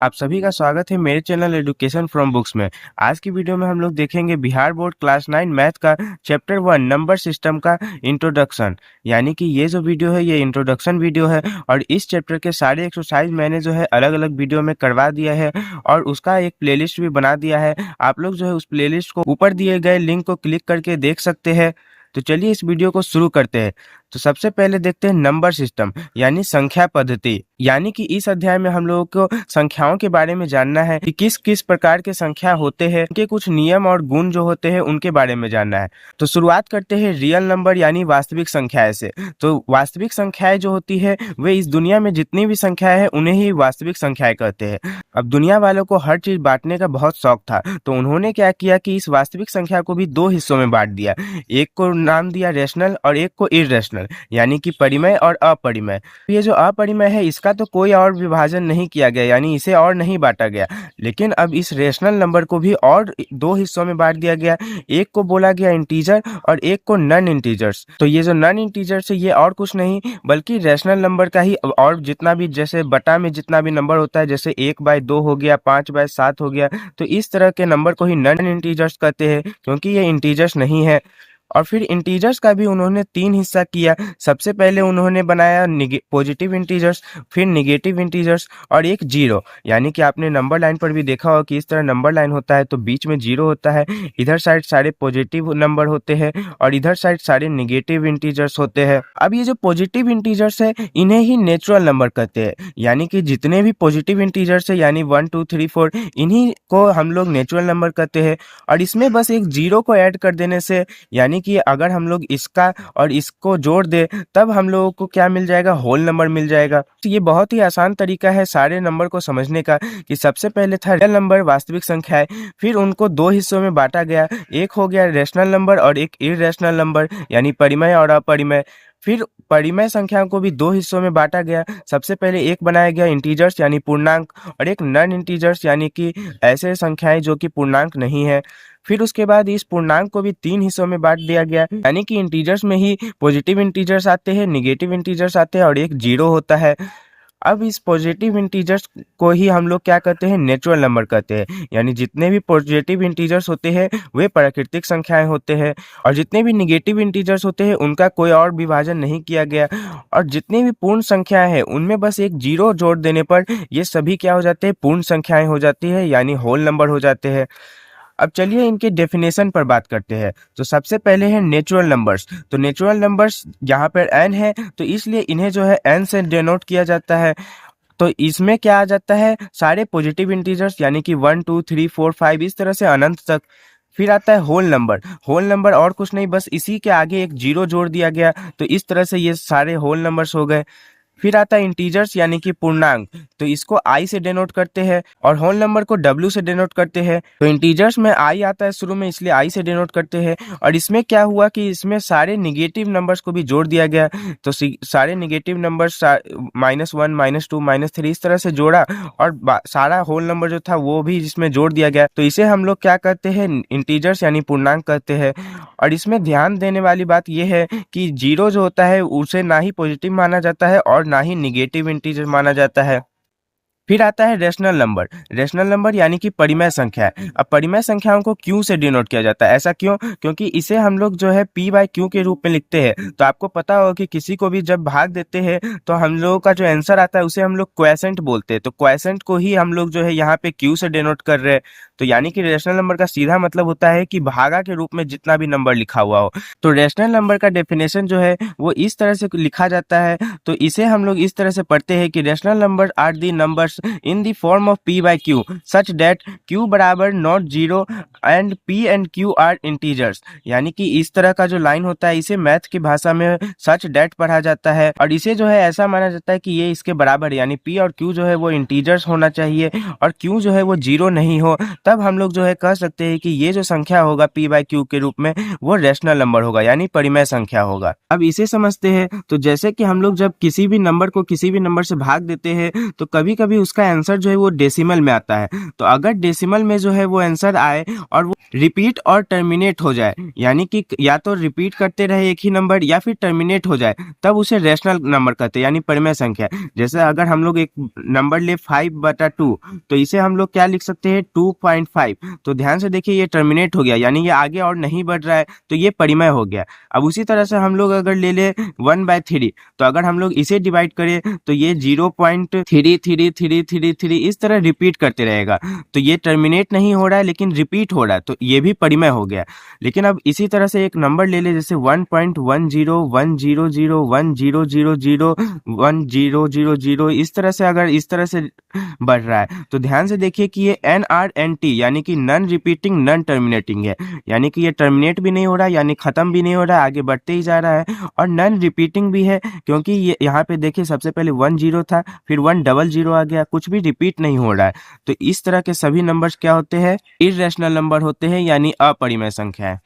आप सभी का स्वागत है मेरे चैनल एजुकेशन फ्रॉम बुक्स में। आज की वीडियो में हम लोग देखेंगे बिहार बोर्ड क्लास 9 मैथ का चैप्टर 1 नंबर सिस्टम का इंट्रोडक्शन। यानी कि ये जो वीडियो है ये इंट्रोडक्शन वीडियो है और इस चैप्टर के सारे एक्सरसाइज मैंने जो है अलग अलग वीडियो में करवा दिया है और उसका एक प्लेलिस्ट भी बना दिया है। आप लोग जो है उस प्लेलिस्ट को ऊपर दिए गए लिंक को क्लिक करके देख सकते हैं। तो चलिए इस वीडियो को शुरू करते हैं। तो सबसे पहले देखते हैं नंबर सिस्टम यानी संख्या पद्धति। यानी कि इस अध्याय में हम लोगों को संख्याओं के बारे में जानना है कि किस किस प्रकार के संख्या होते हैं, उनके कुछ नियम और गुण जो होते हैं उनके बारे में जानना है। तो शुरुआत करते हैं रियल नंबर यानी वास्तविक संख्याएं से। तो वास्तविक संख्याएं जो होती है वे इस दुनिया में जितनी भी संख्याएं हैं उन्हें ही वास्तविक संख्याएं कहते हैं। अब दुनिया वालों को हर चीज बांटने का बहुत शौक था, तो उन्होंने क्या किया कि इस वास्तविक संख्या को भी दो हिस्सों में बांट दिया। एक को नाम दिया रेशनल और एक को इरेशनल यानी कि परिमेय और अपरिमेय। ये जो अपरिमेय है इसका तो कोई और विभाजन नहीं किया गया, यानी इसे और नहीं बांटा गया। लेकिन अब इस रेशनल नंबर को भी और दो हिस्सों में बांट दिया गया। एक को बोला गया इंटीजर और एक को नॉन इंटीजर्स। तो ये जो नॉन इंटीजर्स है ये और कुछ नहीं बल्कि रेशनल नंबर का ही और जितना भी जैसे बटा में जितना भी नंबर होता है, जैसे 1/2 हो गया, 5/7 हो गया, तो इस तरह के नंबर को ही नॉन इंटीजर्स कहते हैं क्योंकि ये इंटीजर्स नहीं है। और फिर इंटीजर्स का भी उन्होंने तीन हिस्सा किया। सबसे पहले उन्होंने बनाया पॉजिटिव इंटीजर्स, फिर निगेटिव इंटीजर्स और एक जीरो। यानी कि आपने नंबर लाइन पर भी देखा होगा कि इस तरह नंबर लाइन होता है तो बीच में जीरो होता है। इधर साइड सारे पॉजिटिव नंबर होते हैं और इधर साइड सारे निगेटिव इंटीजर्स होते हैं। अब ये जो पॉजिटिव इंटीजर्स है इन्हें ही नेचुरल नंबर कहते हैं। यानी कि जितने भी पॉजिटिव इंटीजर्स है यानी 1 2 3 4 इन्हीं को हम लोग नेचुरल नंबर कहते हैं। और इसमें बस एक जीरो को ऐड कर देने से, यानी कि अगर हम लोग इसका और इसको जोड़ दे तब हम लोगों को क्या मिल जाएगा, होल नंबर मिल जाएगा। तो ये बहुत ही आसान तरीका है सारे नंबर को समझने का कि सबसे पहले था रियल नंबर वास्तविक संख्याएं, फिर उनको दो हिस्सों में बांटा गया। एक हो गया रेशनल नंबर और एक इरेशनल नंबर यानी परिमेय और अपरिमेय। फिर परिमेय संख्याओं को भी दो हिस्सों में बांटा गया। सबसे पहले एक बनाया गया इंटीजर्स यानी पूर्णांक और एक नॉन इंटीजर्स यानी कि ऐसे संख्याएं जो कि पूर्णांक नहीं है। फिर उसके बाद इस पूर्णांक को भी तीन हिस्सों में बांट दिया गया। यानी कि इंटीजर्स में ही पॉजिटिव इंटीजर्स आते हैं, निगेटिव इंटीजर्स आते हैं और एक जीरो होता है। अब इस पॉजिटिव इंटीजर्स को ही हम लोग क्या कहते हैं, नेचुरल नंबर कहते हैं। यानी जितने भी पॉजिटिव इंटीजर्स होते हैं वे प्राकृतिक संख्याएं होते हैं और जितने भी निगेटिव इंटीजर्स होते हैं उनका कोई और विभाजन नहीं किया गया। और जितनी भी पूर्ण संख्याएं हैं उनमें बस एक जीरो जोड़ देने पर ये सभी क्या हो जाते हैं, पूर्ण संख्याएं हो जाती है यानी होल नंबर हो जाते हैं। अब चलिए इनके डेफिनेशन पर बात करते हैं। तो सबसे पहले है नेचुरल नंबर्स। तो नेचुरल नंबर्स यहाँ पर n है तो इसलिए इन्हें जो है n से डिनोट किया जाता है। तो इसमें क्या आ जाता है, सारे पॉजिटिव इंटीजर्स यानी कि 1 2 3 4 5 इस तरह से अनंत तक। फिर आता है होल नंबर। होल नंबर और कुछ नहीं, बस इसी के आगे एक जीरो जोड़ दिया गया तो इस तरह से ये सारे होल नंबर्स हो गए। फिर आता है इंटीजर्स यानी कि पूर्णांक। तो इसको आई से डिनोट करते हैं और होल नंबर को डब्ल्यू से डिनोट करते हैं। तो इंटीजर्स में आई आता है शुरू में इसलिए आई से डिनोट करते हैं। और इसमें क्या हुआ कि इसमें सारे निगेटिव नंबर्स को भी जोड़ दिया गया। तो सारे निगेटिव नंबर्स -1 -2 -3 इस तरह से जोड़ा और सारा होल नंबर जो था वो भी इसमें जोड़ दिया गया। तो इसे हम लोग क्या कहते हैं, इंटीजर्स यानी पूर्णांक कहते हैं। और इसमें ध्यान देने वाली बात यह है कि जीरो जो होता है उसे ना ही पॉजिटिव माना जाता है और ना ही निगेटिव इंटीजर माना जाता है। फिर आता है रेशनल नंबर। रेशनल नंबर यानी कि परिमेय संख्या। अब परिमेय संख्याओं को क्यू से डिनोट किया जाता है। ऐसा क्यों? क्योंकि इसे हम लोग जो है p/q के रूप में लिखते हैं। तो आपको पता होगा कि किसी को भी जब भाग देते हैं तो हम लोगों का जो आंसर आता है उसे हम लोग क्वोशेंट बोलते हैं। तो क्वोशेंट को ही हम लोग जो है यहाँ पे q से डिनोट कर रहे हैं। तो यानी कि रेशनल नंबर का सीधा मतलब होता है कि भागा के रूप में जितना भी नंबर लिखा हुआ हो। तो रेशनल नंबर का डेफिनेशन जो है वो इस तरह से लिखा जाता है। तो इसे हम लोग इस तरह से पढ़ते हैं कि rational number are the numbers in the form of p/q such that q बराबर not zero and p and q are integers। यानी कि इस तरह का जो लाइन होता है इसे मैथ की भाषा में सच डेट पढ़ा जाता है और इसे जो है ऐसा माना जाता है कि ये इसके बराबर है। यानी p और q जो है वो इंटीजर्स होना चाहिए और q जो है वो जीरो नहीं हो, तब हम लोग जो है कह सकते हैं कि ये जो संख्या होगा p/q के रूप में वो रेशनल नंबर होगा यानी परिमेय संख्या होगा। अब इसे समझते हैं। तो जैसे कि हम लोग जब किसी भी नंबर को किसी भी नंबर से भाग देते हैं तो कभी कभी उसका आंसर जो है वो डेसिमल में आता है। तो अगर डेसिमल में जो है वो आंसर आए और वो रिपीट और टर्मिनेट हो जाए, यानी कि या तो रिपीट करते रहे एक ही नंबर या फिर टर्मिनेट हो जाए, तब उसे रैशनल नंबर कहते हैं, यानी परिमेय संख्या। जैसे अगर हम लोग एक नंबर ले 5/2, तो इसे हम लोग क्या लिख सकते हैं, 2.5। तो ध्यान से देखिए, ये टर्मिनेट हो गया, यानी ये आगे और नहीं बढ़ रहा है, तो ये परिमेय हो गया। अब उसी तरह से हम लोग अगर ले ले 1/3, तो अगर हम लोग इसे डिवाइड करें तो ये 0.3333 इस तरह रिपीट करते रहेगा। तो ये टर्मिनेट नहीं हो रहा है लेकिन रिपीट हो रहा है, तो ये भी परिमेय हो गया। लेकिन अब इसी तरह से एक नंबर ले ले, जैसे 1.1010001000 इस तरह से, अगर इस तरह से बढ़ रहा है, तो ध्यान से देखिए कि ये NRNT यानी कि नॉन रिपीटिंग नॉन टर्मिनेटिंग है, यानी कि ये टर्मिनेट भी नहीं हो रहा है, यानी खत्म भी नहीं हो रहा है, आगे बढ़ते ही जा रहा है, और नॉन रिपीटिंग भी है, क्योंकि ये यहाँ पे देखिए सबसे पहले 10 था, फिर 100 आ गया, कुछ भी रिपीट नहीं हो रहा है। तो इस तरह के सभी नंबर्स क्या होते हैं, इर्रेशनल नंबर होते हैं, यानी अपरिमेय संख्या है।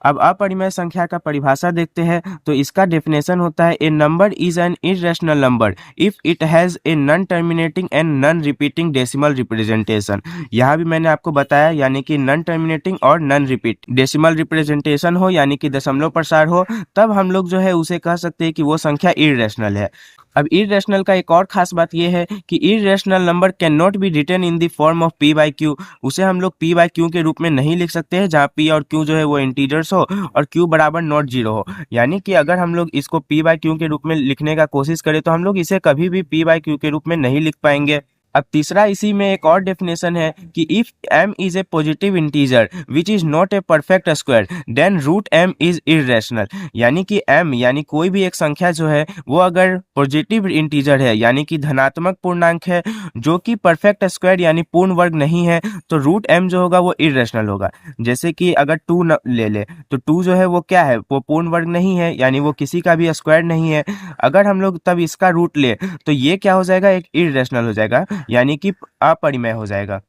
अब अपरिमेय संख्या का परिभाषा देखते हैं, तो इसका डेफिनेशन होता है, a number is an irrational number if it has a non terminating and non repeating decimal representation. यहाँ भी मैंने आपको बताया, यानी कि नॉन टर्मिनेटिंग और नॉन रिपीट डेसिमल रिप्रेजेंटेशन हो, यानी कि दशमलव प्रसार हो, तब हम लोग जो है उसे कह सकते हैं कि वो संख्या इररेशनल है। अब इररेशनल का एक और खास बात यह है कि irrational number can not be written in the form of p/q। उसे हम लोग p/q के रूप में नहीं लिख सकते हैं, जहाँ p और q जो है वो इंटीजर्स हो और q बराबर नॉट जीरो हो। यानी कि अगर हम लोग इसको p/q के रूप में लिखने का कोशिश करें, तो हम लोग इसे कभी भी p/q के रूप में नहीं लिख पाएंगे। अब तीसरा इसी में एक और डेफिनेशन है कि if m is a positive integer which is not a perfect square then root m is irrational. यानी कि m यानी कोई भी एक संख्या जो है वो अगर पॉजिटिव इंटीजर है, यानी कि धनात्मक पूर्णांक है, जो कि परफेक्ट स्क्वायर यानी पूर्ण वर्ग नहीं है, तो रूट m जो होगा वो इररेशनल होगा। जैसे कि अगर 2 ले ले, तो 2 जो है वो क्या है, वो पूर्ण वर्ग नहीं है, यानी वो किसी का भी स्क्वायर नहीं है। अगर हम लोग तब इसका रूट ले, तो ये क्या हो जाएगा, एक इररेशनल हो जाएगा, यानी कि अपरिमेय हो जाएगा।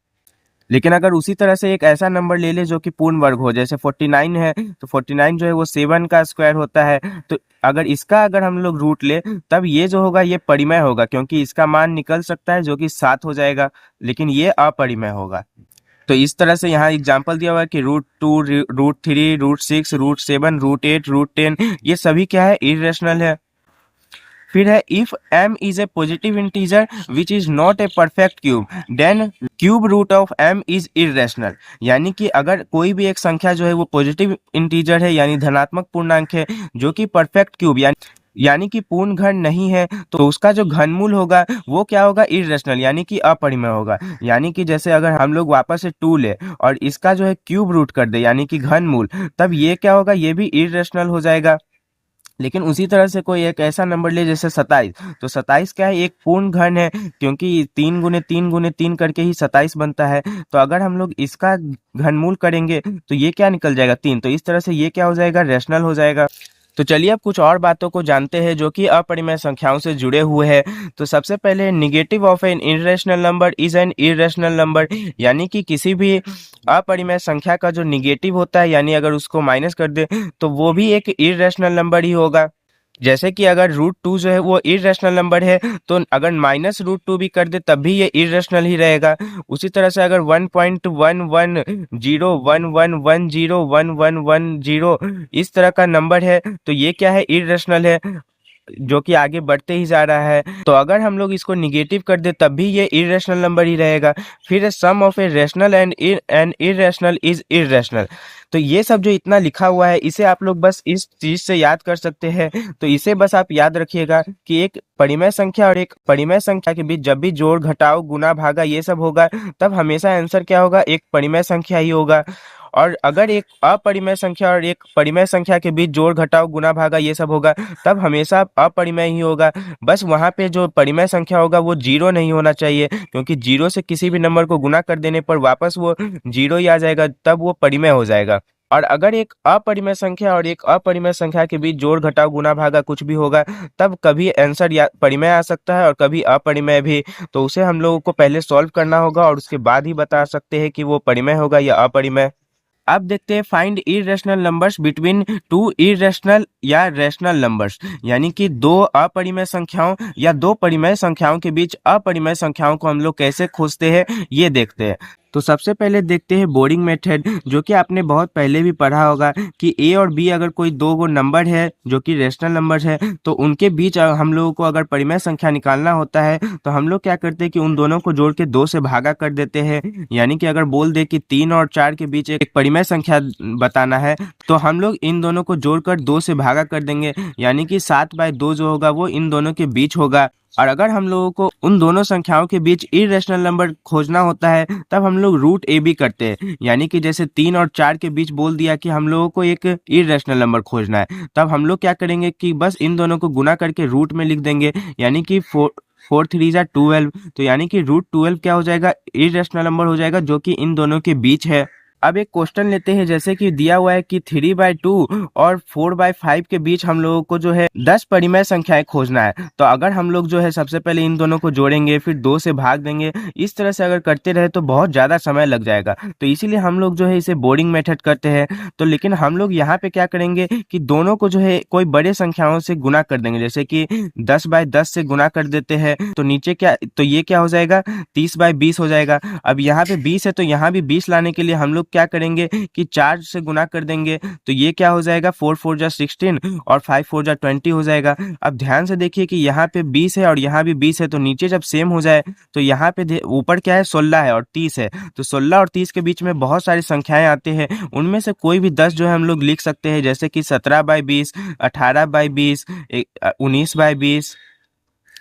लेकिन अगर उसी तरह से एक ऐसा नंबर ले ले जो कि पूर्ण वर्ग हो, जैसे 49 है, तो 49 जो है वो 7 का स्क्वायर होता है, तो अगर हम लोग रूट ले, तब ये जो होगा ये परिमेय होगा, क्योंकि इसका मान निकल सकता है जो कि 7 हो जाएगा, लेकिन ये अपरिमेय होगा। तो इस तरह से यहाँ एग्जाम्पल दिया हुआ है कि √2, √3, √6, √7, √8, √10 ये सभी क्या है, इररेशनल है। फिर है if m is a positive integer which is not a perfect cube then cube root of m is irrational. यानी कि अगर कोई भी एक संख्या जो है वो पॉजिटिव इंटीजर है, यानी धनात्मक पूर्णांक है, जो कि परफेक्ट क्यूब यानी कि पूर्ण घन नहीं है, तो उसका जो घनमूल होगा वो क्या होगा, इररेशनल यानी कि अपरिमेय होगा। यानी कि जैसे अगर हम लोग वापस से 2 ले और इसका जो है क्यूब रूट कर दे, यानी कि घनमूल, तब ये क्या होगा, ये भी इररेशनल हो जाएगा। लेकिन उसी तरह से कोई एक ऐसा नंबर ले जैसे 27, तो 27 क्या है, एक पूर्ण घन है, क्योंकि 3 गुने 3 गुने 3 करके ही 27 बनता है। तो अगर हम लोग इसका घनमूल करेंगे तो ये क्या निकल जाएगा, 3। तो इस तरह से ये क्या हो जाएगा, रेशनल हो जाएगा। तो चलिए अब कुछ और बातों को जानते हैं जो कि अपरिमेय संख्याओं से जुड़े हुए हैं। तो सबसे पहले negative of an irrational number is an irrational number, यानी कि किसी भी अपरिमेय संख्या का जो निगेटिव होता है, यानी अगर उसको माइनस कर दे तो वो भी एक इररेशनल नंबर ही होगा। जैसे कि अगर √2 जो है वो इररेशनल नंबर है, तो अगर -√2 भी कर दे तब भी ये इररेशनल ही रहेगा। उसी तरह से अगर 1.110111101110 इस तरह का नंबर है, तो ये क्या है, इररेशनल है, जो कि आगे बढ़ते ही जा रहा है। तो अगर हम लोग इसको निगेटिव कर दे तब भी ये इररेशनल नंबर ही रहेगा। फिर sum of a rational and an irrational is irrational. तो ये सब जो इतना लिखा हुआ है, इसे आप लोग बस इस चीज से याद कर सकते हैं। तो इसे बस आप याद रखिएगा कि एक परिमेय संख्या और एक परिमेय संख्या के बीच जब भी जोड़ घटाव गुना भागा ये सब होगा, तब हमेशा आंसर क्या होगा, एक परिमेय संख्या ही होगा। और अगर एक अपरिमेय संख्या और एक परिमेय संख्या के बीच जोड़ घटाव गुना भागा ये सब होगा, तब हमेशा अपरिमेय ही होगा। बस वहां पे जो परिमेय संख्या होगा वो 0 नहीं होना चाहिए, क्योंकि 0 से किसी भी नंबर को गुना कर देने पर वापस वो 0 ही आ जाएगा, तब वो परिमेय हो जाएगा। और अगर एक अपरिमेय संख्या और एक अपरिमेय संख्या के बीच जोड़ घटाव गुना भागा कुछ भी होगा, तब कभी आंसर या परिमेय आ सकता है और कभी अपरिमेय भी। तो उसे हम लोगों को पहले सॉल्व करना होगा और उसके बाद ही बता सकते हैं कि वो परिमेय होगा या अपरिमेय। अब देखते हैं find irrational numbers between two irrational या रेशनल नंबर्स, यानी कि दो अपरिमेय संख्याओं या दो परिमेय संख्याओं के बीच अपरिमेय संख्याओं को हम लोग कैसे खोजते हैं ये देखते हैं। तो सबसे पहले देखते हैं बोरिंग मेथड, जो कि आपने बहुत पहले भी पढ़ा होगा कि ए और बी अगर कोई दो गो नंबर है जो कि रेशनल नंबर है, तो उनके बीच हम लोगों को अगर परिमेय संख्या निकालना होता है तो हम लोग क्या करते हैं कि उन दोनों को जोड़ के 2 से भागा कर देते हैं। यानी कि अगर बोल दे कि 3 और 4 के बीच एक परिमेय संख्या बताना है, तो हम लोग इन दोनों को जोड़कर 2 से भागा कर देंगे, यानी कि 7/2 जो होगा वो इन दोनों के बीच होगा। और अगर हम लोगों को उन दोनों संख्याओं के बीच इरेशनल नंबर खोजना होता है तब हम लोग रूट ए बी करते हैं, यानी कि जैसे 3 और 4 के बीच बोल दिया कि हम लोगों को एक इरेशनल नंबर खोजना है, तब हम लोग क्या करेंगे कि बस इन दोनों को गुना करके रूट में लिख देंगे, यानी कि 4×3=12। तो यानी कि √12 क्या हो जाएगा, इरेशनल नंबर हो जाएगा जो कि इन दोनों के बीच है। अब एक क्वेश्चन लेते हैं, जैसे कि दिया हुआ है कि 3/2 और 4/5 के बीच हम लोगों को जो है 10 परिमेय संख्याएं खोजना है। तो अगर हम लोग जो है सबसे पहले इन दोनों को जोड़ेंगे, फिर 2 से भाग देंगे, इस तरह से अगर करते रहे तो बहुत ज़्यादा समय लग जाएगा। तो इसीलिए हम लोग जो है इसे बोरिंग मेथड करते हैं। तो लेकिन हम लोग यहाँ पे क्या करेंगे कि दोनों को जो है कोई बड़े संख्याओं से गुना कर देंगे, जैसे कि 10/10 से गुना कर देते हैं, तो नीचे क्या, तो ये क्या हो जाएगा, 30/20 हो जाएगा। अब यहाँ पे 20 है तो यहाँ भी 20 लाने के लिए हम लोग क्या करेंगे कि 4 से गुना कर देंगे, तो ये क्या हो जाएगा, 4×4=16 और 5×4=20 हो जाएगा। अब ध्यान से देखिए कि यहाँ पे 20 है और यहाँ भी 20 है, तो नीचे जब सेम हो जाए तो यहाँ पे ऊपर क्या है, 16 है और 30 है, तो 16 और 30 के बीच में बहुत सारी संख्याएं आती है, उनमें से कोई भी 10 जो है हम लोग लिख सकते हैं, जैसे कि 17/20, 18/20, 19/20।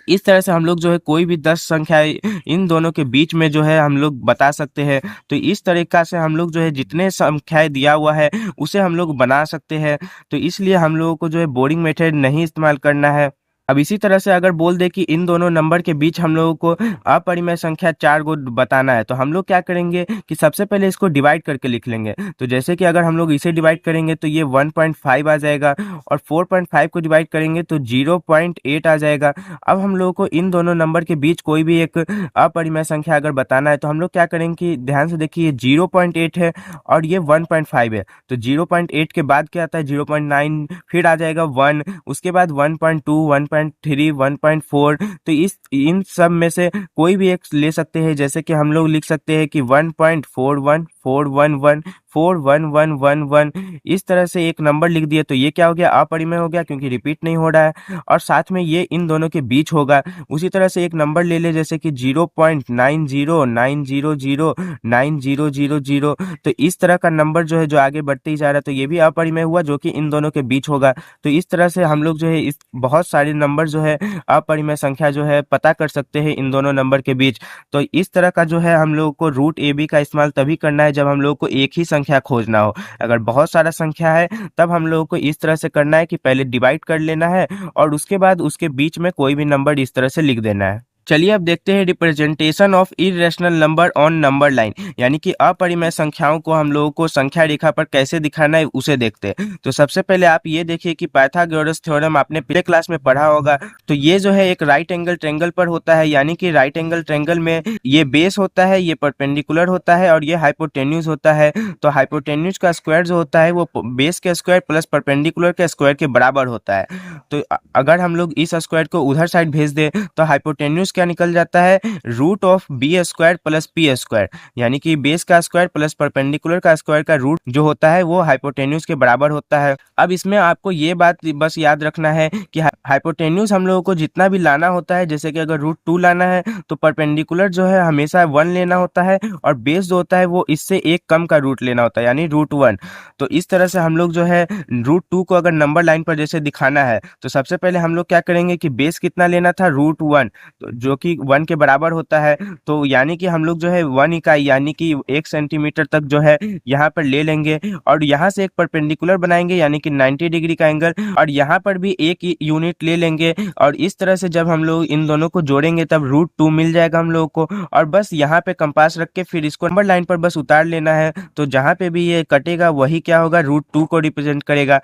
इस तरह से हम लोग जो है कोई भी 10 संख्या इन दोनों के बीच में जो है हम लोग बता सकते हैं। तो इस तरीका से हम लोग जो है जितने संख्याएं दिया हुआ है उसे हम लोग बना सकते हैं। तो इसलिए हम लोगों को जो है बोरिंग मेथड नहीं इस्तेमाल करना है। अब इसी तरह से अगर बोल दे कि इन दोनों नंबर के बीच हम लोगों को अपरिमेय संख्या 4 गो बताना है, तो हम लोग क्या करेंगे कि सबसे पहले इसको डिवाइड करके लिख लेंगे। तो जैसे कि अगर हम लोग इसे डिवाइड करेंगे तो ये 1.5 आ जाएगा, और 4.5 को डिवाइड करेंगे तो 0.8 आ जाएगा। अब हम लोगों को इन दोनों नंबर के बीच कोई भी एक अपरिमेय संख्या अगर बताना है, तो हम लोग क्या करेंगे कि ध्यान से देखिए, 0.8 है और ये 1.5 है, तो 0.8 के बाद क्या आता है, 0.9, फिर आ जाएगा 1, उसके बाद 1.2, 1.3, 1.4। तो इन सब में से कोई भी एक ले सकते हैं, जैसे कि हम लोग लिख सकते हैं कि 1.414111 इस तरह से एक नंबर लिख दिए, तो ये क्या हो गया, अपरिमेय हो गया क्योंकि रिपीट नहीं हो रहा है, और साथ में ये इन दोनों के बीच होगा। उसी तरह से एक नंबर ले ले, जैसे कि 0.9090009000, तो इस तरह का नंबर जो है जो आगे बढ़ते ही जा रहा है, तो ये भी अपरिमेय हुआ जो कि इन दोनों के बीच होगा। तो इस तरह से हम लोग जो है इस बहुत सारे नंबर जो है अपरिमेय संख्या जो है पता कर सकते हैं इन दोनों नंबर के बीच। तो इस तरह का जो है हम लोगों को रूट ए बी का इस्तेमाल तभी करना है जब हम लोगों को एक ही संख्या खोजना हो। अगर बहुत सारा संख्या है तब हम लोगों को इस तरह से करना है कि पहले डिवाइड कर लेना है और उसके बाद उसके बीच में कोई भी नंबर इस तरह से लिख देना है। चलिए अब देखते हैं representation of irrational number on number line, यानी कि अपरिमेय संख्याओं को हम लोगों को संख्या रेखा पर कैसे दिखाना है उसे देखते हैं। तो सबसे पहले आप ये देखिए कि पाइथागोरस थ्योरम आपने पिछले क्लास में पढ़ा होगा। तो ये जो है एक राइट एंगल ट्रायंगल पर होता है, यानी कि राइट एंगल ट्रायंगल में ये बेस होता है, ये परपेंडिकुलर होता है और ये हाइपोटेन्यूज होता है। तो हाइपोटेन्यूज का स्क्वायर जो होता है वो बेस के स्क्वायर प्लस परपेंडिकुलर के स्क्वायर के बराबर होता है। तो अगर हम लोग इस स्क्वायर को उधर साइड भेज दे तो हाइपोटेन्यूज क्या निकल जाता है, √(b² + p²), यानी कि बेस का स्क्वायर प्लस परपेंडिकुलर का स्क्वायर का रूट जो होता है वो हाइपोटेन्यूज के बराबर होता है। अब इसमें आपको ये बात बस याद रखना है कि हाइपोटेन्यूज हम लोगों को जितना भी लाना होता है, जैसे कि अगर √2 लाना है तो परपेंडिकुलर जो है हमेशा 1 लेना होता है और बेस जो होता है वो इससे एक कम का रूट लेना होता है, यानी √1। तो इस तरह से हम लोग जो है √2 को अगर नंबर लाइन पर जैसे दिखाना है तो सबसे पहले हम लोग क्या करेंगे कि बेस कितना लेना था, √1, तो जो कि 1 के बराबर होता है। तो यानी कि हम लोग जो है 1 इकाई यानी कि 1 सेंटीमीटर तक जो है यहाँ पर ले लेंगे और यहाँ से एक परपेंडिकुलर बनाएंगे यानी कि 90 डिग्री का एंगल, और यहाँ पर भी एक यूनिट ले लेंगे और इस तरह से जब हम लोग इन दोनों को जोड़ेंगे तब √2 मिल जाएगा हम लोग को। और बस यहाँ पे कंपास रख के फिर इसको नंबर लाइन पर बस उतार लेना है। तो जहाँ पे भी ये कटेगा वही क्या होगा, √2 को रिप्रेजेंट करेगा।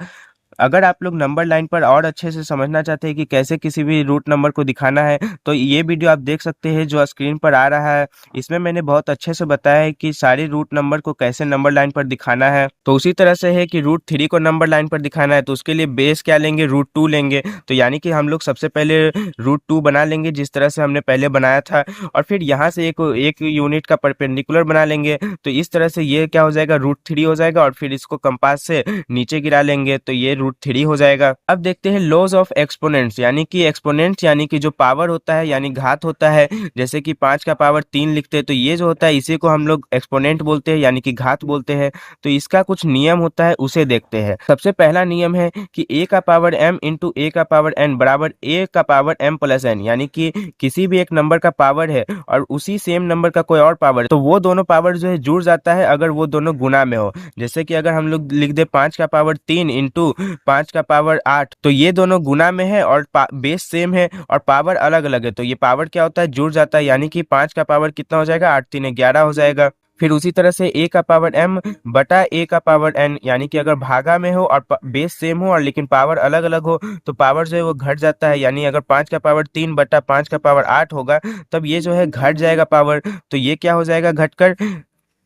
अगर आप लोग नंबर लाइन पर और अच्छे से समझना चाहते हैं कि कैसे किसी भी रूट नंबर को दिखाना है, तो ये वीडियो आप देख सकते हैं जो स्क्रीन पर आ रहा है। इसमें मैंने बहुत अच्छे से बताया है कि सारे रूट नंबर को कैसे नंबर लाइन पर दिखाना है। तो उसी तरह से है कि रूट 3 को नंबर लाइन पर दिखाना है, तो उसके लिए बेस क्या लेंगे, रूट 2 लेंगे। तो यानी कि हम लोग सबसे पहले रूट 2 बना लेंगे जिस तरह से हमने पहले बनाया था, और फिर यहाँ से एक एक यूनिट का परपेंडिकुलर बना लेंगे। तो इस तरह से ये क्या हो जाएगा, रूट 3 हो जाएगा, और फिर इसको कंपास से नीचे गिरा लेंगे तो ये रूट 3 हो जाएगा। अब देखते हैं लॉज ऑफ एक्सपोनेंट्स, यानी कि एक्सपोनेंट्स यानी कि जो पावर होता है यानी घात होता है। जैसे कि 5 का पावर 3 लिखते हैं, तो ये जो होता है इसी को हम लोग एक्सपोनेंट बोलते हैं यानी कि घात बोलते हैं। तो इसका कुछ नियम होता है, उसे देखते हैं। सबसे पहला नियम है कि a का पावर m इंटू a का पावर n बराबर a का पावर m प्लस n, यानी कि किसी भी एक नंबर का पावर है और उसी सेम नंबर का कोई और पावर है, तो वो दोनों पावर जो है जुड़ जाता है अगर वो दोनों गुना में हो। जैसे कि अगर हम लोग लिख दे 5 का पावर 3 इंटू 5 का पावर 8, तो ये दोनों गुना में है और बेस सेम है और पावर अलग अलग है, तो ये पावर क्या होता है, जुड़ जाता है। यानी कि 5 का पावर कितना हो जाएगा, 8 3 11 हो जाएगा। फिर उसी तरह से a का पावर m बटा a का पावर n, यानी कि अगर भागा में हो और बेस सेम हो और लेकिन पावर अलग अलग हो तो पावर जो है वो घट जाता है। यानी अगर 5 का पावर 3 बटा 5 का पावर 8 होगा, तब ये जो है घट जाएगा पावर, तो ये क्या हो जाएगा, घटकर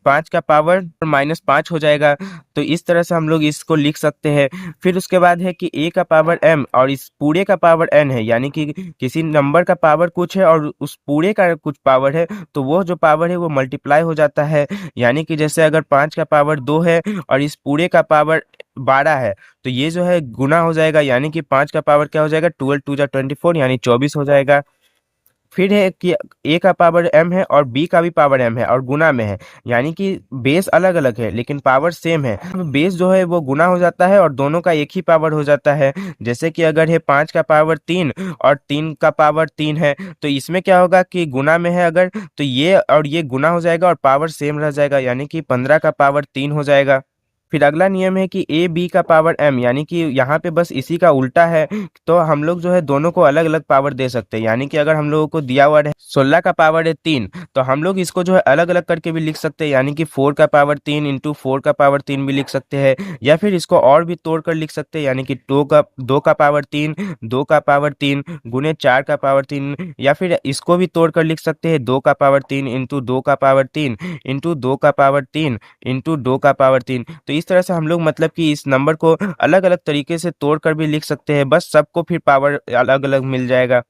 5 का पावर -5 हो जाएगा। तो इस तरह से हम लोग इसको लिख सकते हैं। फिर उसके बाद है कि a का पावर m और इस पूरे का पावर n है, यानी कि किसी नंबर का पावर कुछ है और उस पूरे का कुछ पावर है, तो वो जो पावर है वो मल्टीप्लाई हो जाता है। यानी कि जैसे अगर 5 का पावर 2 है और इस पूरे का पावर 12 है, तो ये जो है गुना हो जाएगा। यानी कि 5 का पावर क्या हो जाएगा, 12 2 जा 24 यानी 24 हो जाएगा। फिर है कि a का पावर m है और b का भी पावर m है और गुना में है, यानी कि बेस अलग अलग है लेकिन पावर सेम है। बेस जो है वो गुना हो जाता है और दोनों का एक ही पावर हो जाता है। जैसे कि अगर है 5 का पावर 3 और 3 का पावर 3 है, तो इसमें क्या होगा कि गुना में है अगर, तो ये और ये गुना हो जाएगा और पावर सेम रह जाएगा, यानी कि 15 का पावर 3 हो जाएगा। फिर अगला नियम है कि ए बी का पावर m, यानी कि यहाँ पे बस इसी का उल्टा है, तो हम लोग जो है दोनों को अलग अलग पावर दे सकते हैं। यानी कि अगर हम लोगों को दिया हुआ है 16 का पावर है 3, तो हम लोग इसको जो है अलग अलग करके भी लिख सकते हैं, यानी कि 4 का पावर 3 इंटू 4 का पावर 3 भी लिख सकते हैं, या फिर इसको और भी तोड़ कर लिख सकते हैं, यानी कि 2 का पावर 3 2 का पावर 3 गुने 4 का पावर 3, या फिर इसको भी तोड़ कर लिख सकते हैं 2 का पावर 3 इंटू 2 का पावर 3 इंटू 2 का पावर 3 इंटू 2 का पावर 3। तो इस तरह से हम लोग मतलब कि इस नंबर को अलग अलग तरीके से तोड़ कर भी लिख सकते हैं, बस सबको फिर पावर अलग अलग मिल जाएगा।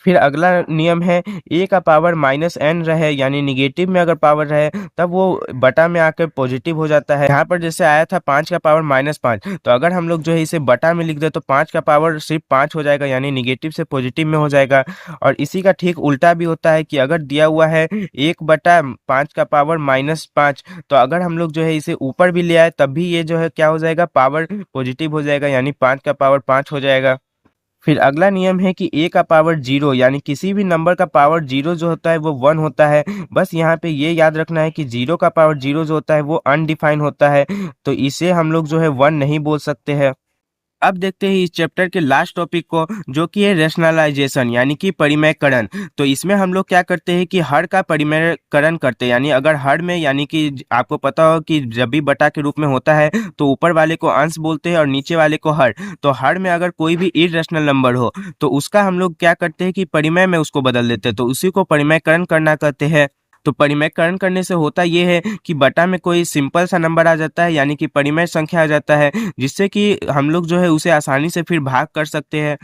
फिर अगला नियम है a का पावर -n रहे, यानी निगेटिव में अगर पावर रहे तब वो बटा में आकर पॉजिटिव हो जाता है। यहाँ पर जैसे आया था 5 का पावर -5, तो अगर हम लोग जो है इसे बटा में लिख दे तो 5 का पावर सिर्फ 5 हो जाएगा, यानी निगेटिव से पॉजिटिव में हो जाएगा। और इसी का ठीक उल्टा भी होता है कि अगर दिया हुआ है 1/5 का पावर -5, तो अगर हम लोग जो है इसे ऊपर भी ले आए तब भी ये जो है क्या हो जाएगा, पावर पॉजिटिव हो जाएगा, यानी 5 का पावर 5 हो जाएगा। फिर अगला नियम है कि a का पावर 0, यानी किसी भी नंबर का पावर 0 जो होता है वो 1 होता है। बस यहाँ पे ये याद रखना है कि 0 का पावर 0 जो होता है वो अनडिफाइन होता है, तो इसे हम लोग जो है 1 नहीं बोल सकते हैं। अब देखते हैं इस चैप्टर के लास्ट टॉपिक को, जो कि है रैशनलाइजेशन, यानी कि परिमेयकरण। तो इसमें हम लोग क्या करते हैं कि हर का परिमेयकरण करते हैं, यानी अगर हर में, यानी कि आपको पता हो कि जब भी बटा के रूप में होता है तो ऊपर वाले को अंश बोलते हैं और नीचे वाले को हर। तो हर में अगर कोई भी इरेशनल नंबर हो तो उसका हम लोग क्या करते हैं कि परिमेय में उसको बदल देते हैं, तो उसी को परिमेयकरण करना कहते हैं। तो परिमेयकरण करने से होता ये है कि बटा में कोई सिंपल सा नंबर आ जाता है, यानी कि परिमेय संख्या आ जाता है, जिससे कि हम लोग जो है उसे आसानी से फिर भाग कर सकते हैं।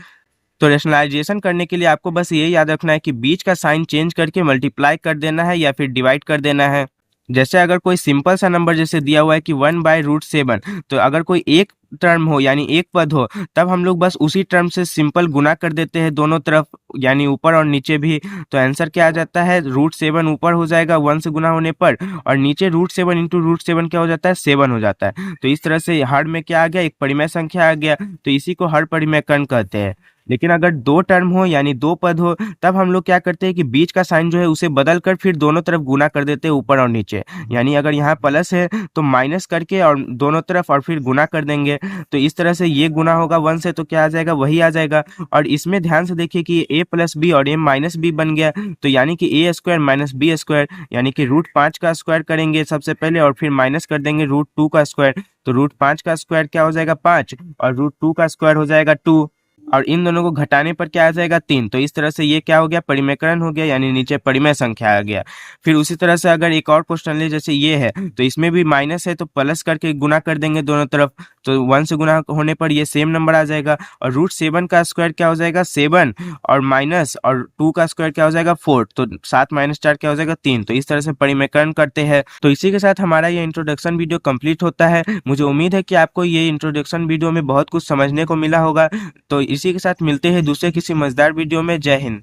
तो रैशनलाइजेशन करने के लिए आपको बस ये याद रखना है कि बीच का साइन चेंज करके मल्टीप्लाई कर देना है या फिर डिवाइड कर देना है। जैसे अगर कोई सिंपल सा नंबर जैसे दिया हुआ है कि 1/√7, तो अगर कोई एक टर्म हो यानी एक पद हो, तब हम लोग बस उसी टर्म से सिंपल गुना कर देते हैं दोनों तरफ, यानी ऊपर और नीचे भी। तो आंसर क्या आ जाता है, √7 ऊपर हो जाएगा 1 से गुना होने पर, और नीचे √7 इंटू √7 क्या हो जाता है, 7 हो जाता है। तो इस तरह से हर में क्या आ गया, एक परिमेय संख्या आ गया, तो इसी को हर परिमेयकरण कहते हैं। लेकिन अगर दो टर्म हो यानी दो पद हो तब हम लोग क्या करते हैं कि बीच का साइन जो है उसे बदल कर फिर दोनों तरफ गुना कर देते हैं ऊपर और नीचे। यानी अगर यहाँ प्लस है तो माइनस करके और दोनों तरफ और फिर गुना कर देंगे। तो इस तरह से ये गुना होगा 1 से तो क्या आ जाएगा, वही आ जाएगा। और इसमें ध्यान से देखिए कि ए प्लस बी और ए माइनस बी बन गया। तो यानी कि ए स्क्वायर माइनस बी स्क्वायर, यानी कि √5 का स्क्वायर करेंगे सबसे पहले और फिर माइनस कर देंगे √2 का स्क्वायर। तो √5 का स्क्वायर क्या हो जाएगा 5 और √2 का स्क्वायर हो जाएगा 2 और इन दोनों को घटाने पर क्या आ जाएगा 3। तो इस तरह से ये क्या हो गया, परिमेयकरण हो गया, यानी नीचे परिमेय संख्या आ गया। फिर उसी तरह से अगर एक और क्वेश्चन ले, जैसे ये है तो इसमें भी माइनस है तो प्लस करके गुना कर देंगे दोनों तरफ। तो 1 से गुना होने पर ये सेम नंबर आ जाएगा। और √7 का स्क्वायर क्या हो जाएगा 7 और माइनस और 2 का स्क्वायर क्या हो जाएगा 4। तो 7 - 4 क्या हो जाएगा 3। तो इस तरह से परिमेयकरण करते हैं। तो इसी के साथ हमारा ये इंट्रोडक्शन वीडियो कंप्लीट होता है। मुझे उम्मीद है कि आपको ये इंट्रोडक्शन वीडियो में बहुत कुछ समझने को मिला होगा। तो इसी के साथ मिलते हैं दूसरे किसी मजेदार वीडियो में। जय हिंद।